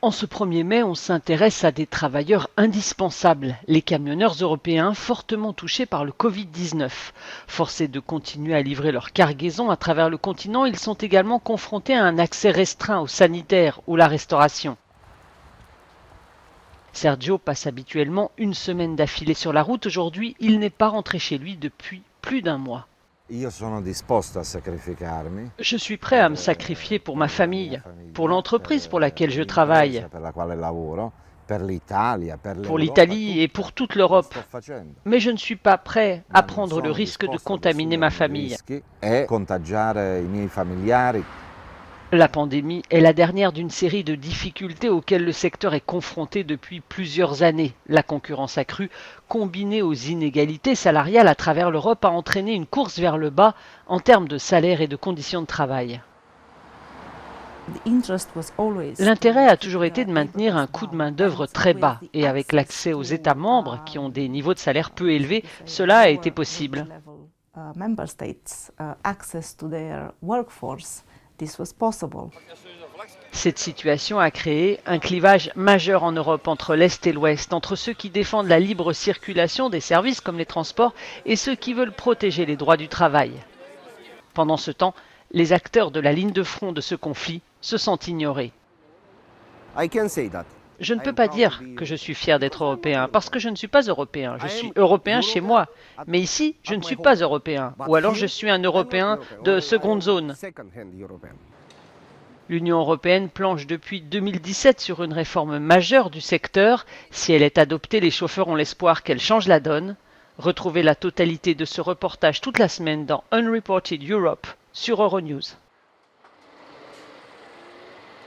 En ce 1er mai, on s'intéresse à des travailleurs indispensables, les camionneurs européens fortement touchés par le Covid-19. Forcés de continuer à livrer leurs cargaisons à travers le continent, ils sont également confrontés à un accès restreint aux sanitaires ou la restauration. Sergio passe habituellement une semaine d'affilée sur la route. Aujourd'hui, il n'est pas rentré chez lui depuis plus d'1 mois. Je suis prêt à me sacrifier pour ma famille, pour l'entreprise pour laquelle je travaille, pour l'Italie et pour toute l'Europe. Mais je ne suis pas prêt à prendre le risque de contaminer ma famille. La pandémie est la dernière d'une série de difficultés auxquelles le secteur est confronté depuis plusieurs années. La concurrence accrue, combinée aux inégalités salariales à travers l'Europe, a entraîné une course vers le bas en termes de salaire et de conditions de travail. L'intérêt a toujours été de maintenir un coût de main-d'œuvre très bas, et avec l'accès aux États membres qui ont des niveaux de salaire peu élevés, cela a été possible. Cette situation a créé un clivage majeur en Europe entre l'Est et l'Ouest, entre ceux qui défendent la libre circulation des services comme les transports et ceux qui veulent protéger les droits du travail. Pendant ce temps, les acteurs de la ligne de front de ce conflit se sentent ignorés. Je ne peux pas dire que je suis fier d'être européen, parce que je ne suis pas européen. Je suis européen chez moi, mais ici, je ne suis pas européen. Ou alors je suis un européen de seconde zone. L'Union européenne planche depuis 2017 sur une réforme majeure du secteur. Si elle est adoptée, les chauffeurs ont l'espoir qu'elle change la donne. Retrouvez la totalité de ce reportage toute la semaine dans Unreported Europe sur Euronews.